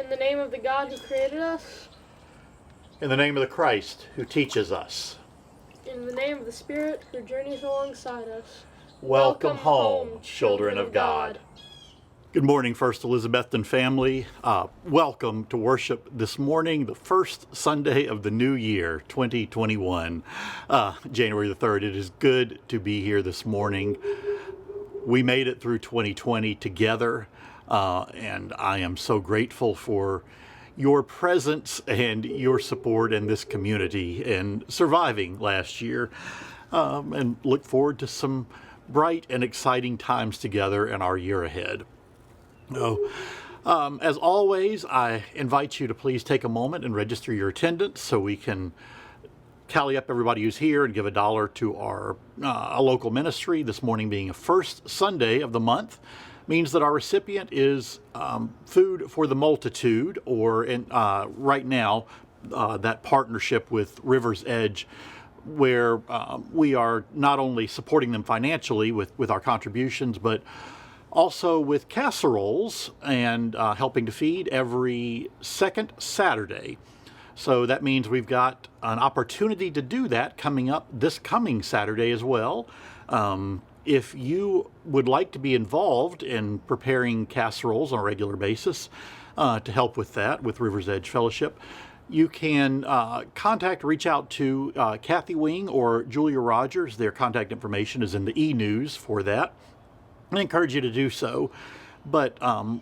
In the name of the God who created us. In the name of the Christ who teaches us. In the name of the Spirit who journeys alongside us. Welcome home, children of God. Good morning, First Elizabethton family. Welcome to worship this morning, the first Sunday of the new year, 2021, January the 3rd. It is good to be here this morning. We made it through 2020 together, and I am so grateful for your presence and your support in this community and surviving last year, and look forward to some bright and exciting times together in our year ahead. As always, I invite you to please take a moment and register your attendance so we can tally up everybody who's here and give $1 to our a local ministry. This morning being a first Sunday of the month means that our recipient is Food for the Multitude, or right now that partnership with River's Edge, where we are not only supporting them financially with our contributions, but also with casseroles and helping to feed every second Saturday. So that means we've got an opportunity to do that coming up this coming Saturday as well. If you would like to be involved in preparing casseroles on a regular basis to help with that with River's Edge Fellowship, you can reach out to Kathy Wing or Julia Rogers. Their contact information is in the e-news for that. I encourage you to do so, but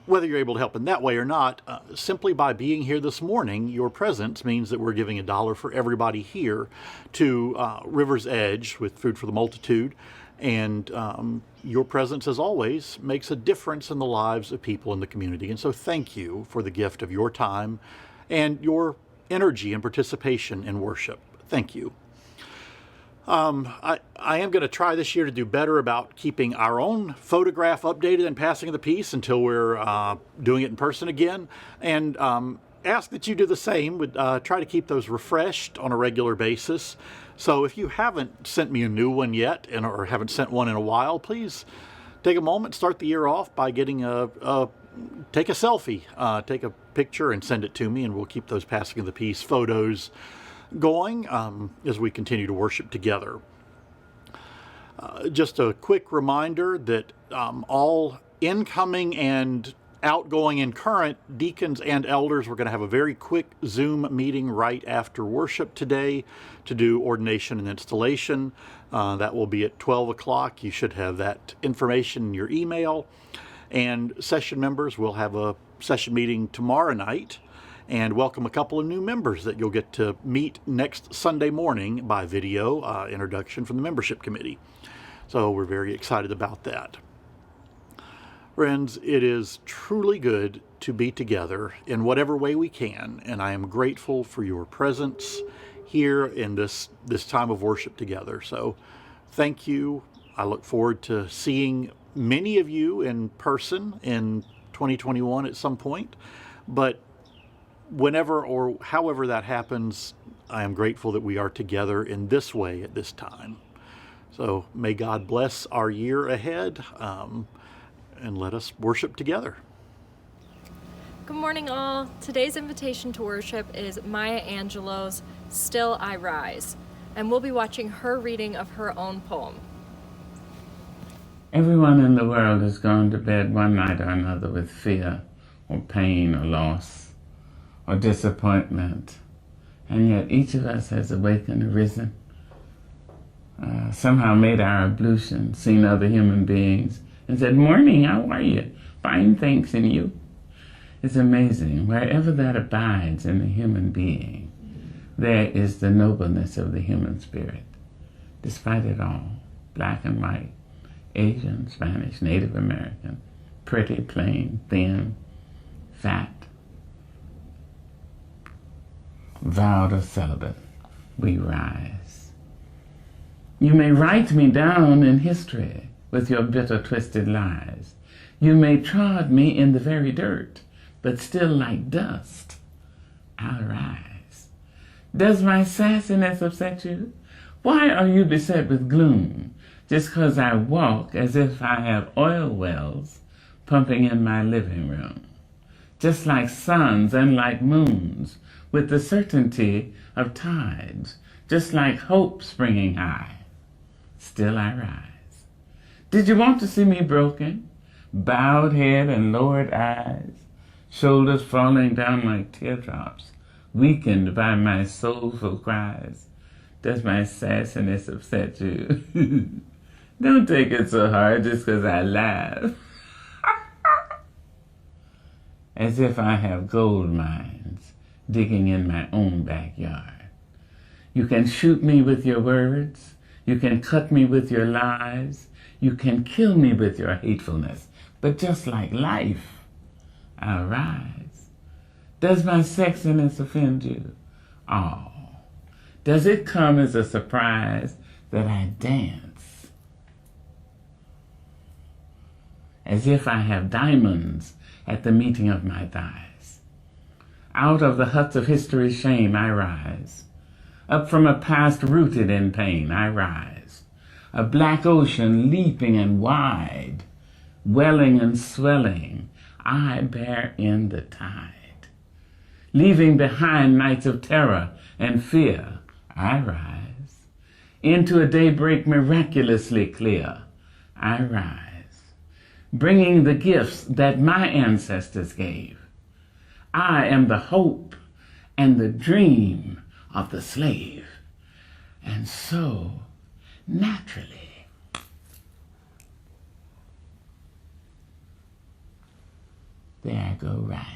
whether you're able to help in that way or not, simply by being here this morning, your presence means that we're giving $1 for everybody here to River's Edge with Food for the Multitude, and your presence, as always, makes a difference in the lives of people in the community. And so thank you for the gift of your time and your energy and participation in worship. Thank you. I am going to try this year to do better about keeping our own photograph updated and passing the peace until we're doing it in person again, and ask that you do the same. Try to keep those refreshed on a regular basis. So if you haven't sent me a new one yet, or haven't sent one in a while, please take a moment, start the year off by getting take a selfie, take a picture and send it to me, and we'll keep those passing of the peace photos going as we continue to worship together. Just a quick reminder that all incoming and outgoing and current deacons and elders, we're going to have a very quick Zoom meeting right after worship today to do ordination and installation. That will be at 12 o'clock. You should have that information in your email. And session members will have a session meeting tomorrow night and welcome a couple of new members that you'll get to meet next Sunday morning by video introduction from the membership committee. So we're very excited about that. Friends, it is truly good to be together in whatever way we can, and I am grateful for your presence here in this time of worship together. So thank you. I look forward to seeing many of you in person in 2021 at some point, but whenever or however that happens, I am grateful that we are together in this way at this time. So may God bless our year ahead, and let us worship together. Good morning, all. Today's invitation to worship is Maya Angelou's Still I Rise, and we'll be watching her reading of her own poem. Everyone in the world has gone to bed one night or another with fear or pain or loss or disappointment, and yet each of us has awakened, arisen, somehow made our ablution, seen other human beings, and said, "Morning, how are you? Fine, thanks, and you?" It's amazing. Wherever that abides in the human being, there is the nobleness of the human spirit. Despite it all, black and white, Asian, Spanish, Native American, pretty, plain, thin, fat, vowed or celibate, we rise. You may write me down in history with your bitter, twisted lies. You may trod me in the very dirt, but still like dust, I'll rise. Does my sassiness upset you? Why are you beset with gloom just 'cause I walk as if I have oil wells pumping in my living room? just like suns and like moons, with the certainty of tides, just like hope springing high. Still I rise. Did you want to see me broken? Bowed head and lowered eyes, shoulders falling down like teardrops, weakened by my soulful cries. Does my sassiness upset you? Don't take it so hard just 'cause I laugh. As if I have gold mines digging in my own backyard. You can shoot me with your words. You can cut me with your lies. You can kill me with your hatefulness. But just like life, I'll rise. Does my sexiness offend you? Oh, does it come as a surprise that I dance? As if I have diamonds at the meeting of my thighs. Out of the huts of history's shame I rise. Up from a past rooted in pain I rise. A black ocean leaping and wide, welling and swelling, I bear in the tide. Leaving behind nights of terror and fear, I rise. Into a daybreak miraculously clear, I rise. Bringing the gifts that my ancestors gave. I am the hope and the dream of the slave. And so, naturally, there I go rising.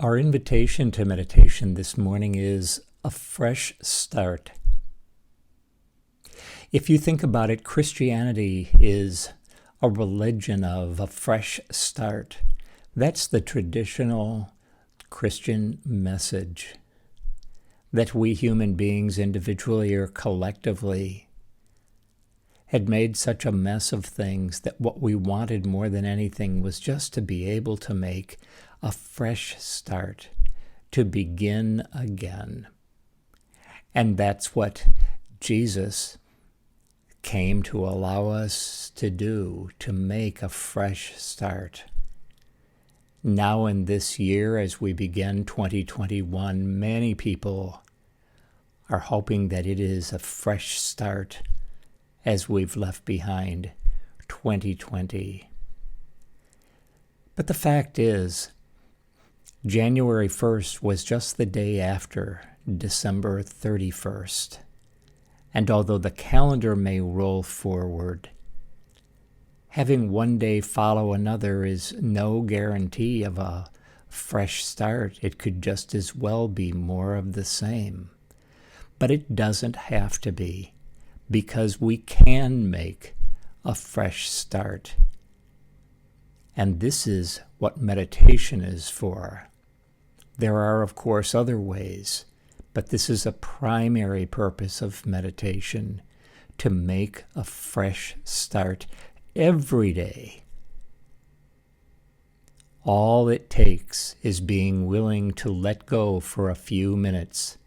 Our invitation to meditation this morning is a fresh start. If you think about it, Christianity is a religion of a fresh start. That's the traditional Christian message, that we human beings individually or collectively had made such a mess of things that what we wanted more than anything was just to be able to make a fresh start, to begin again. And that's what Jesus came to allow us to do, to make a fresh start. Now in this year, as we begin 2021, many people are hoping that it is a fresh start as we've left behind 2020. But the fact is, January 1st was just the day after December 31st. And although the calendar may roll forward, having one day follow another is no guarantee of a fresh start. It could just as well be more of the same. But it doesn't have to be, because we can make a fresh start. And this is what meditation is for. There are, of course, other ways, but this is a primary purpose of meditation, to make a fresh start every day. All it takes is being willing to let go for a few minutes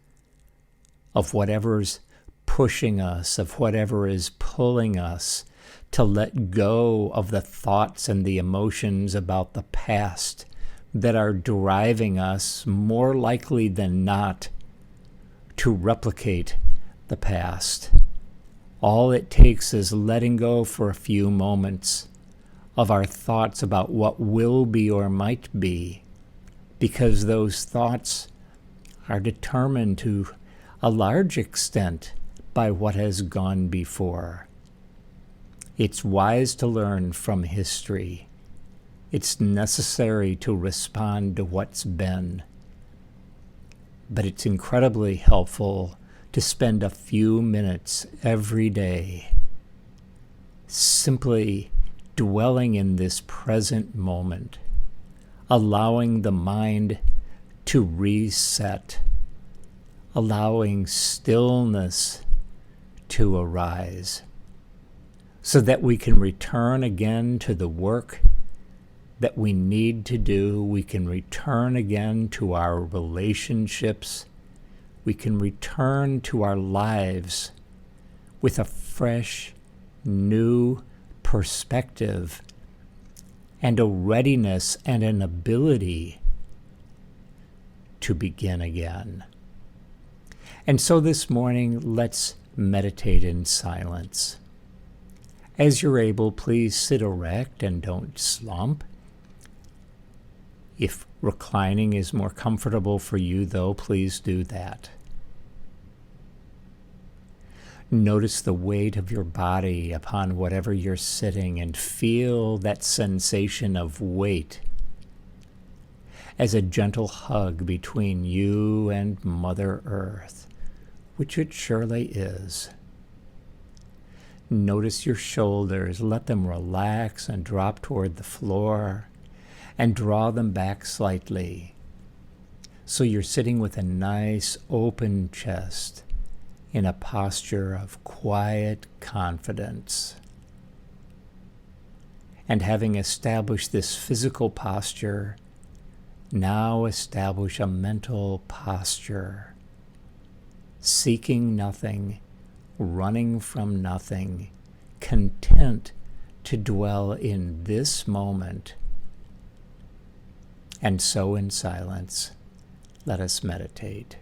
of whatever's pushing us, of whatever is pulling us, to let go of the thoughts and the emotions about the past that are driving us, more likely than not, to replicate the past. All it takes is letting go for a few moments of our thoughts about what will be or might be, because those thoughts are determined to a large extent by what has gone before. It's wise to learn from history. It's necessary to respond to what's been. But it's incredibly helpful to spend a few minutes every day simply dwelling in this present moment, allowing the mind to reset, allowing stillness to arise, so that we can return again to the work that we need to do. We can return again to our relationships. We can return to our lives with a fresh, new perspective and a readiness and an ability to begin again. And so this morning, let's meditate in silence. As you're able, please sit erect and don't slump. If reclining is more comfortable for you, though, please do that. Notice the weight of your body upon whatever you're sitting, and feel that sensation of weight as a gentle hug between you and Mother Earth, which it surely is. Notice your shoulders. Let them relax and drop toward the floor, and draw them back slightly. So you're sitting with a nice open chest in a posture of quiet confidence. And having established this physical posture, now establish a mental posture, seeking nothing, running from nothing, content to dwell in this moment. And so in silence, let us meditate.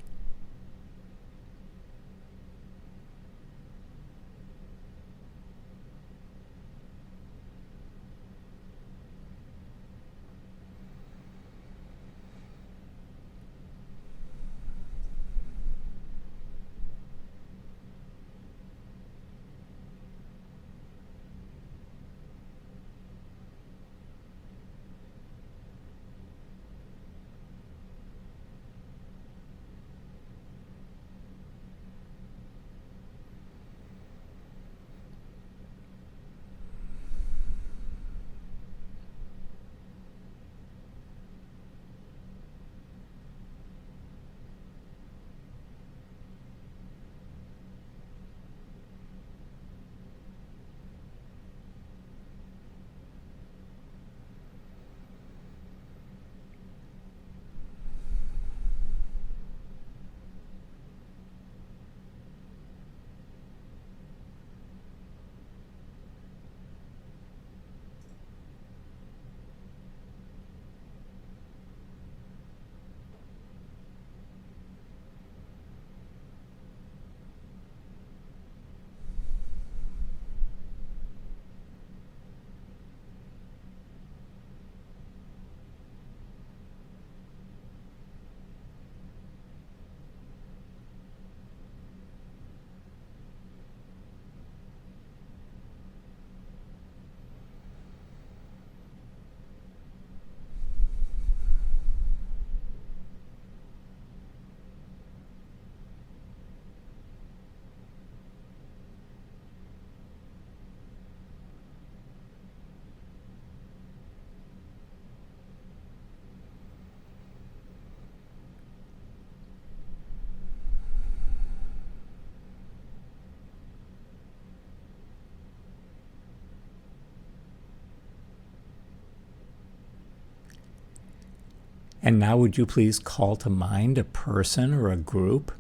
And now would you please call to mind a person or a group,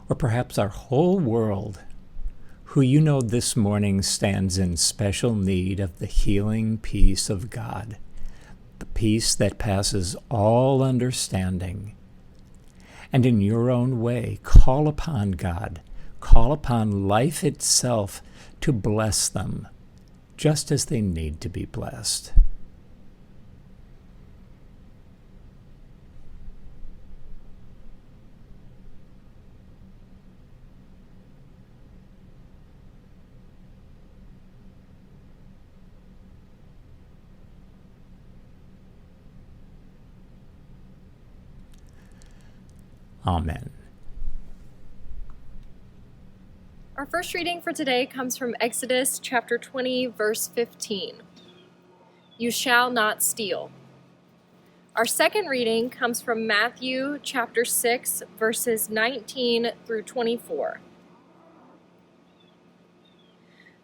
or perhaps our whole world, who you know this morning stands in special need of the healing peace of God, the peace that passes all understanding. And in your own way, call upon God, call upon life itself to bless them, just as they need to be blessed. Amen. Our first reading for today comes from Exodus chapter 20, verse 15. You shall not steal. Our second reading comes from Matthew chapter 6, verses 19 through 24.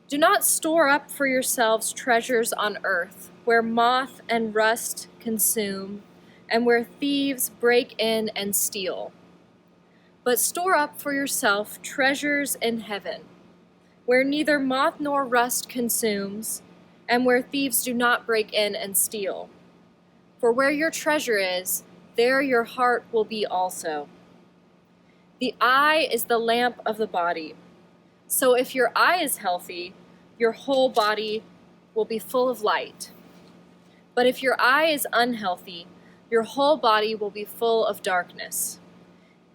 Do not store up for yourselves treasures on earth, where moth and rust consume, and where thieves break in and steal. But store up for yourself treasures in heaven, where neither moth nor rust consumes, and where thieves do not break in and steal. For where your treasure is, there your heart will be also. The eye is the lamp of the body. So if your eye is healthy, your whole body will be full of light. But if your eye is unhealthy, your whole body will be full of darkness.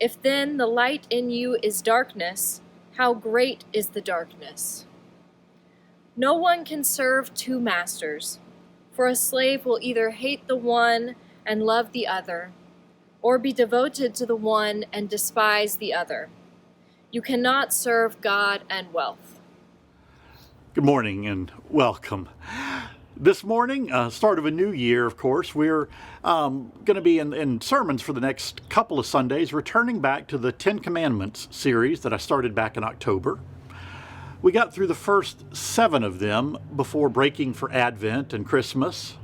If then the light in you is darkness, how great is the darkness? No one can serve two masters, for a slave will either hate the one and love the other, or be devoted to the one and despise the other. You cannot serve God and wealth. Good morning and welcome. This morning, start of a new year, of course, we're going to be in sermons for the next couple of Sundays, returning back to the 10 Commandments series that I started back in October. We got through the first 7 of them before breaking for Advent and Christmas,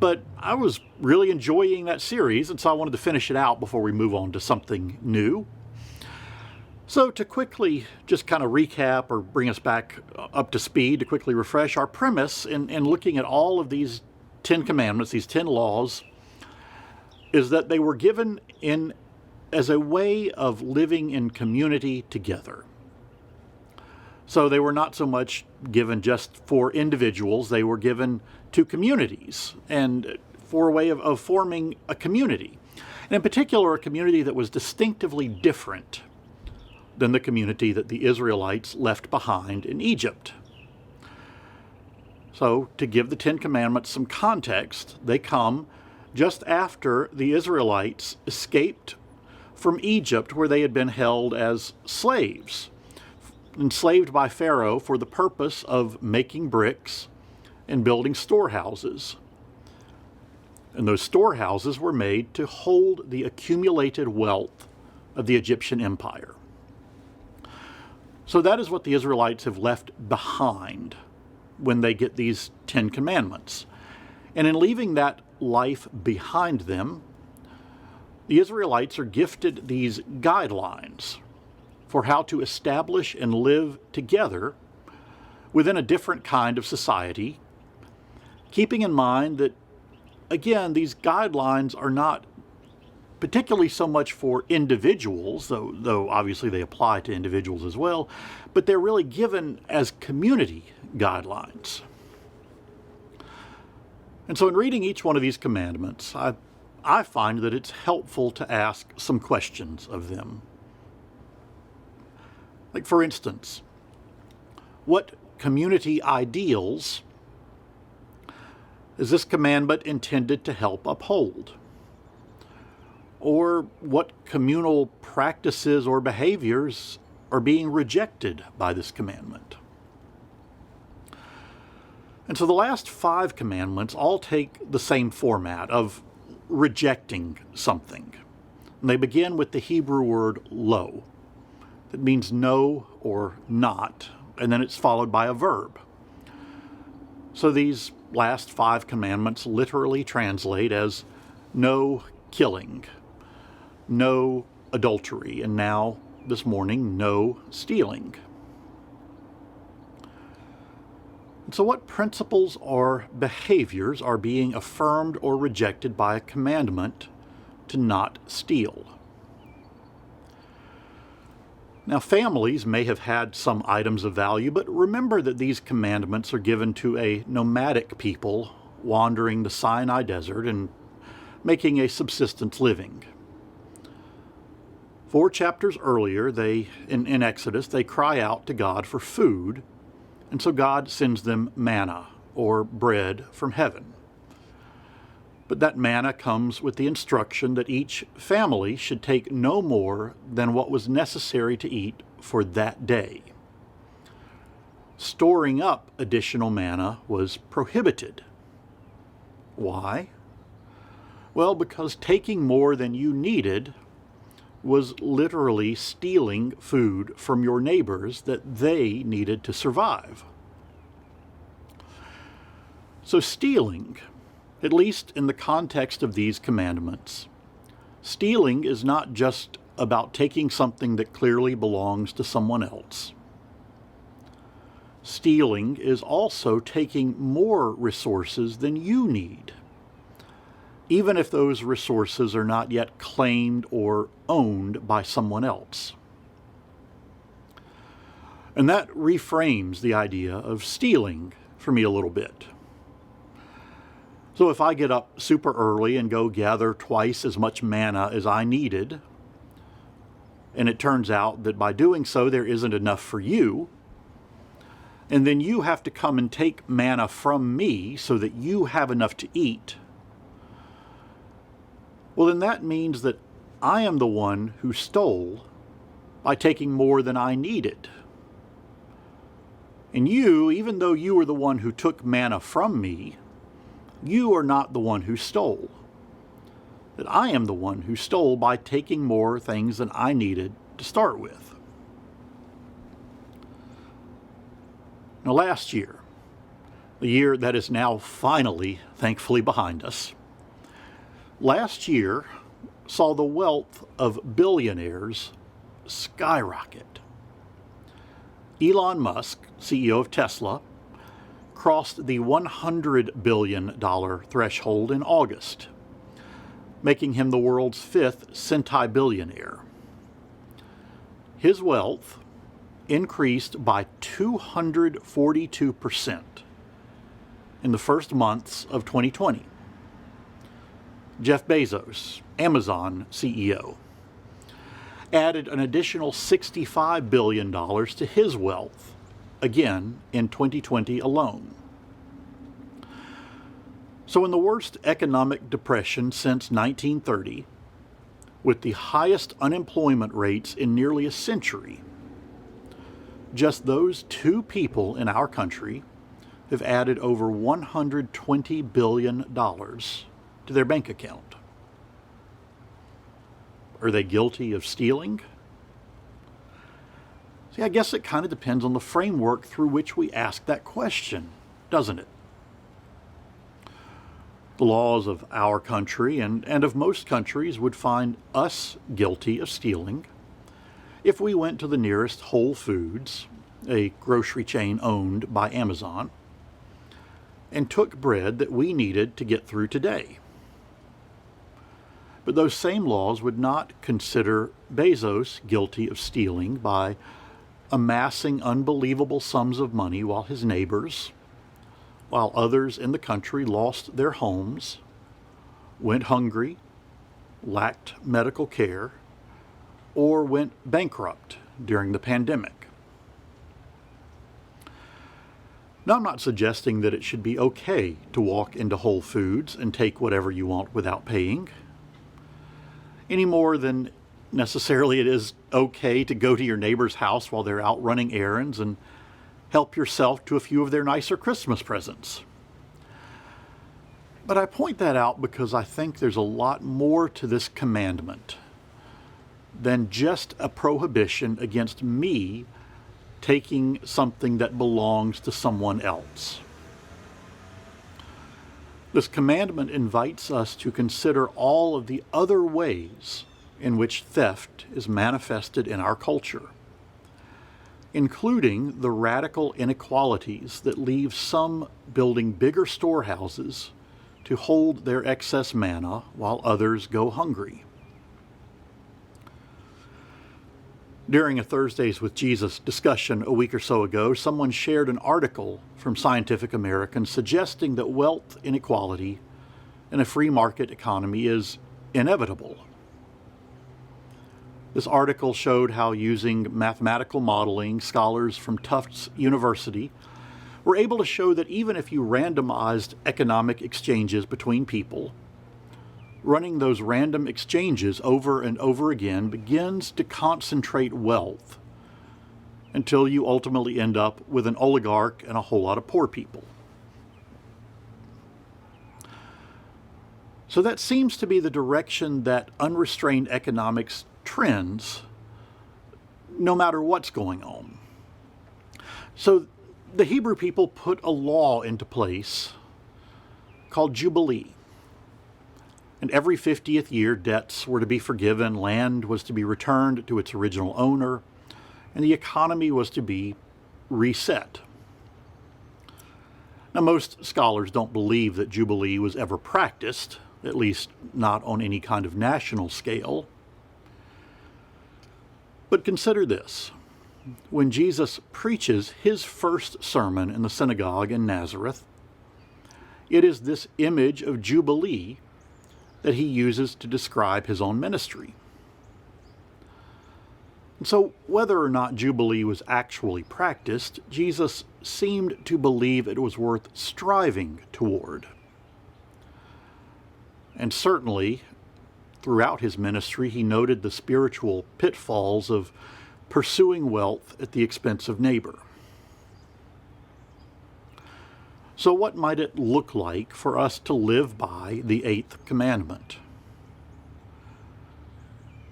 but I was really enjoying that series, and so I wanted to finish it out before we move on to something new. So to quickly just kind of recap or bring us back up to speed, to quickly refresh our premise in looking at all of these 10 commandments, these 10 laws, is that they were given as a way of living in community together. So they were not so much given just for individuals, they were given to communities and for a way of forming a community. And in particular, a community that was distinctively different than the community that the Israelites left behind in Egypt. So, to give the 10 Commandments some context, they come just after the Israelites escaped from Egypt, where they had been held as slaves, enslaved by Pharaoh for the purpose of making bricks and building storehouses. And those storehouses were made to hold the accumulated wealth of the Egyptian empire. So that is what the Israelites have left behind when they get these 10 Commandments. And in leaving that life behind them, the Israelites are gifted these guidelines for how to establish and live together within a different kind of society, keeping in mind that, again, these guidelines are not particularly so much for individuals, though obviously they apply to individuals as well, but they're really given as community guidelines. And so in reading each one of these commandments, I find that it's helpful to ask some questions of them. Like, for instance, what community ideals is this commandment intended to help uphold? Or what communal practices or behaviors are being rejected by this commandment? And so the last 5 commandments all take the same format of rejecting something. And they begin with the Hebrew word lo. That means no or not, and then it's followed by a verb. So these last 5 commandments literally translate as no killing, no adultery, and now, this morning, no stealing. And so what principles or behaviors are being affirmed or rejected by a commandment to not steal? Now, families may have had some items of value, but remember that these commandments are given to a nomadic people wandering the Sinai desert and making a subsistence living. 4 chapters earlier, in Exodus, they cry out to God for food, and so God sends them manna, or bread from heaven. But that manna comes with the instruction that each family should take no more than what was necessary to eat for that day. Storing up additional manna was prohibited. Why? Well, because taking more than you needed was literally stealing food from your neighbors that they needed to survive. So stealing, at least in the context of these commandments, stealing is not just about taking something that clearly belongs to someone else. Stealing is also taking more resources than you need, even if those resources are not yet claimed or owned by someone else. And that reframes the idea of stealing for me a little bit. So if I get up super early and go gather twice as much manna as I needed, and it turns out that by doing so there isn't enough for you, and then you have to come and take manna from me so that you have enough to eat, well, then that means that I am the one who stole by taking more than I needed. And you, even though you were the one who took manna from me, you are not the one who stole. That I am the one who stole by taking more things than I needed to start with. Now last year, the year that is now finally, thankfully, behind us, last year saw the wealth of billionaires skyrocket. Elon Musk, CEO of Tesla, crossed the $100 billion threshold in August, making him the world's 5th centibillionaire. His wealth increased by 242% in the first months of 2020. Jeff Bezos, Amazon CEO, added an additional $65 billion to his wealth, again in 2020 alone. So in the worst economic depression since 1930, with the highest unemployment rates in nearly a century, just those two people in our country have added over $120 billion to their bank account. Are they guilty of stealing? See, I guess it kind of depends on the framework through which we ask that question, doesn't it? The laws of our country and of most countries would find us guilty of stealing if we went to the nearest Whole Foods, a grocery chain owned by Amazon, and took bread that we needed to get through today. But those same laws would not consider Bezos guilty of stealing by amassing unbelievable sums of money while his neighbors, while others in the country lost their homes, went hungry, lacked medical care, or went bankrupt during the pandemic. Now, I'm not suggesting that it should be okay to walk into Whole Foods and take whatever you want without paying, any more than necessarily it is okay to go to your neighbor's house while they're out running errands and help yourself to a few of their nicer Christmas presents. But I point that out because I think there's a lot more to this commandment than just a prohibition against me taking something that belongs to someone else. This commandment invites us to consider all of the other ways in which theft is manifested in our culture, including the radical inequalities that leave some building bigger storehouses to hold their excess manna while others go hungry. During a Thursdays with Jesus discussion a week or so ago, someone shared an article from Scientific American suggesting that wealth inequality in a free market economy is inevitable. This article showed how, using mathematical modeling, scholars from Tufts University were able to show that even if you randomized economic exchanges between people, running those random exchanges over and over again begins to concentrate wealth until you ultimately end up with an oligarch and a whole lot of poor people. So that seems to be the direction that unrestrained economics trends, no matter what's going on. So the Hebrew people put a law into place called Jubilee. And every 50th year, debts were to be forgiven, land was to be returned to its original owner, and the economy was to be reset. Now, most scholars don't believe that Jubilee was ever practiced, at least not on any kind of national scale. But consider this. When Jesus preaches his first sermon in the synagogue in Nazareth, it is this image of Jubilee that he uses to describe his own ministry. And so, whether or not Jubilee was actually practiced, Jesus seemed to believe it was worth striving toward. And certainly, throughout his ministry, he noted the spiritual pitfalls of pursuing wealth at the expense of neighbor. So what might it look like for us to live by the eighth commandment?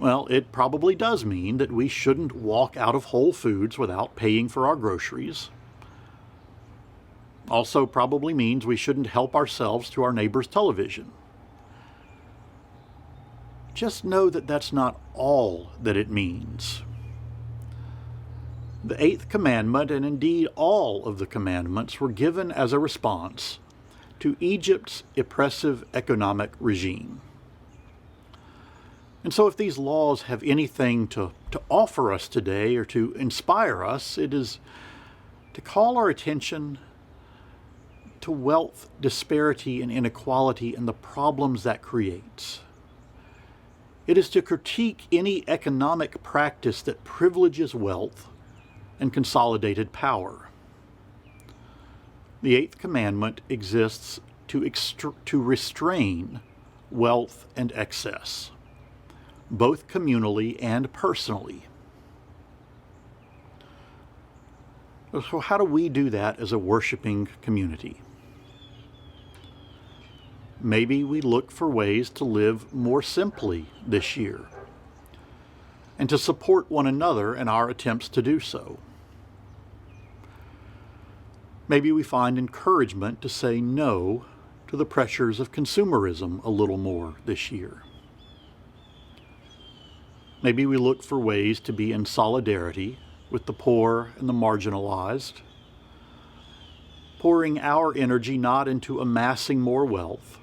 Well, it probably does mean that we shouldn't walk out of Whole Foods without paying for our groceries. Also probably means we shouldn't help ourselves to our neighbor's television. Just know that that's not all that it means. The eighth commandment, and indeed all of the commandments, were given as a response to Egypt's oppressive economic regime. And so if these laws have anything to offer us today or to inspire us, it is to call our attention to wealth, disparity, and inequality and the problems that creates. It is to critique any economic practice that privileges wealth and consolidated power. The eighth commandment exists to restrain wealth and excess, both communally and personally. So how do we do that as a worshiping community? Maybe we look for ways to live more simply this year and to support one another in our attempts to do so. Maybe we find encouragement to say no to the pressures of consumerism a little more this year. Maybe we look for ways to be in solidarity with the poor and the marginalized, pouring our energy not into amassing more wealth,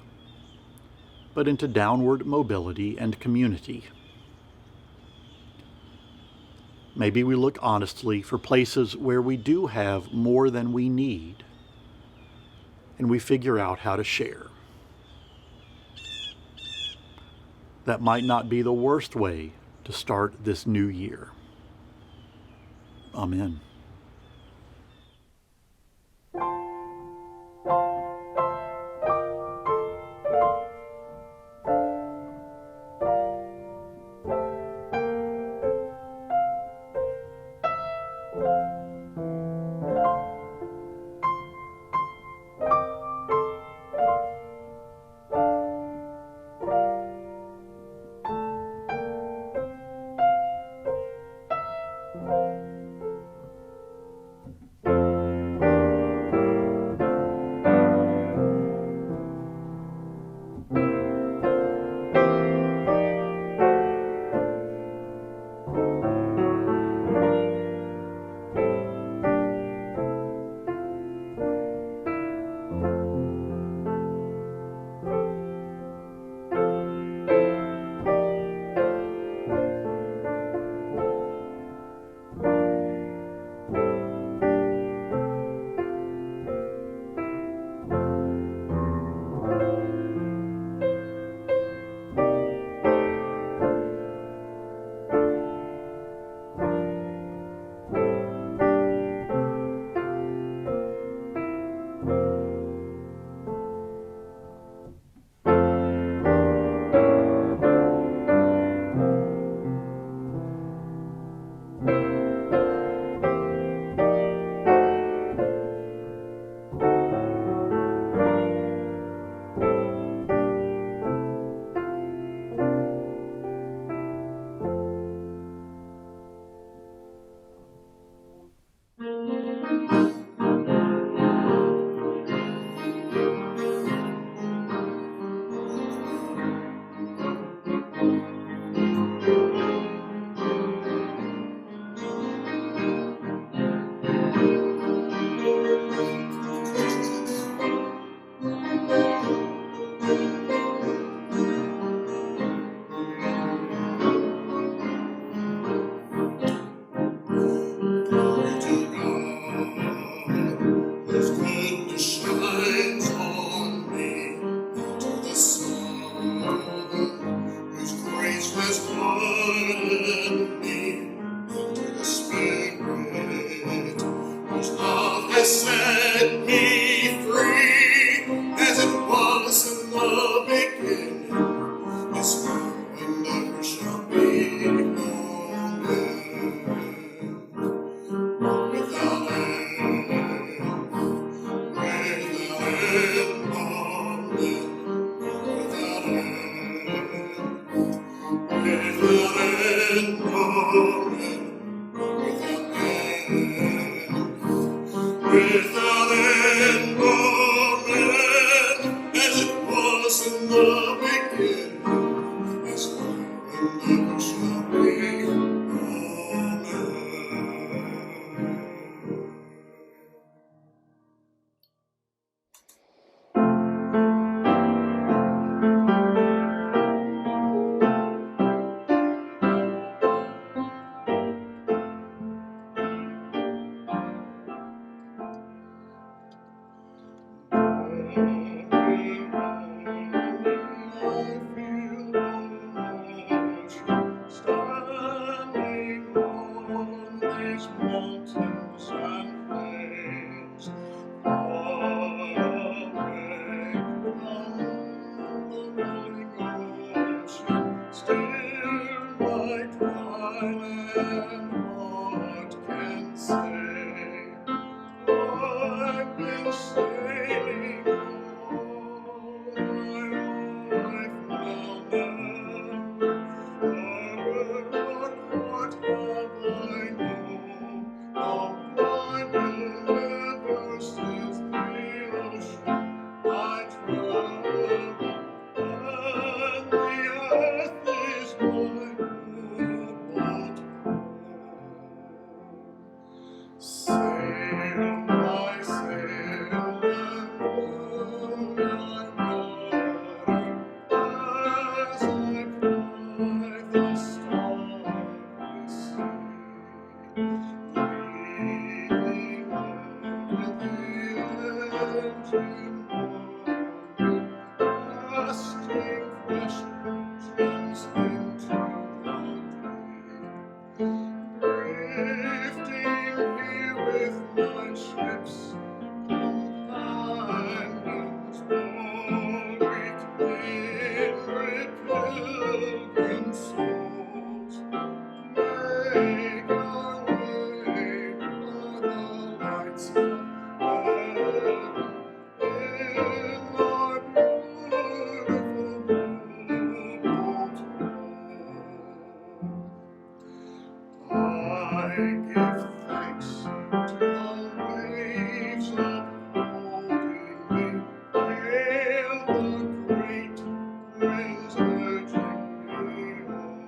but into downward mobility and community. Maybe we look honestly for places where we do have more than we need, and we figure out how to share. That might not be the worst way to start this new year. Amen. and what can say? I've been sailing all my life now. What have I known of my ever since the ocean I traveled, and the earth is my boat home. Sail, my sail, and blow my rudder as I ply the starry sea, leading over the engine wandering, casting fresh gems into the deep. Drifting here with my ship's companions, all weak kindred pilgrim souls, make our way by the lights of heaven in our beautiful boat home. I give thanks to the waves upholding me, hail the great winds urging me on.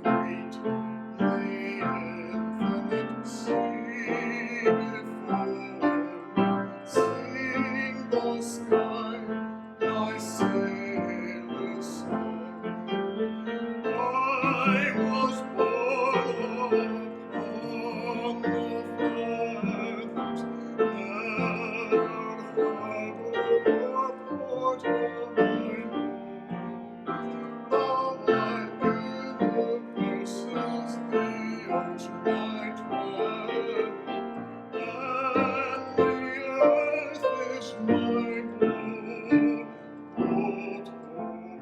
Great the infinite sea before me, sing the sky my sailor's song. I was born upon the fathoms that harbor or port of my home. How I knew the verses, the ocean I traveled, and the earth is my boat home.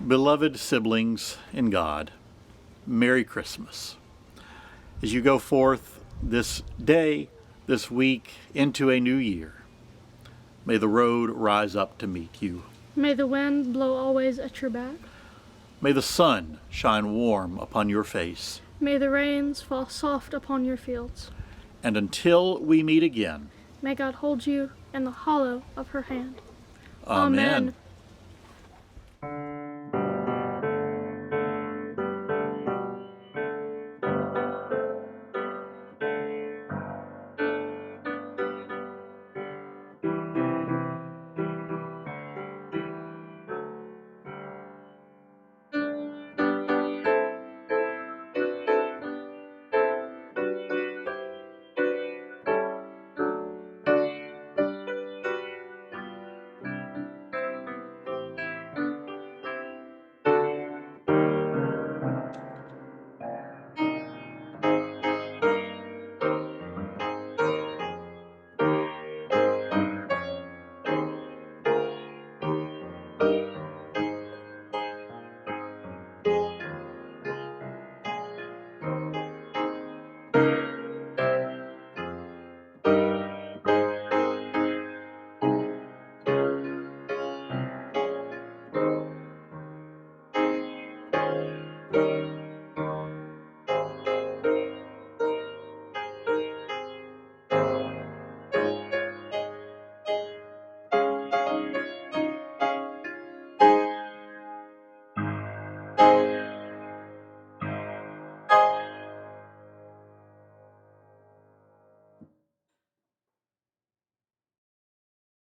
Beloved siblings in God, Merry Christmas. As you go forth this day, this week, into a new year, may the road rise up to meet you. May the wind blow always at your back. May the sun shine warm upon your face. May the rains fall soft upon your fields. And until we meet again, May God hold you in the hollow of her hand. Amen. Amen.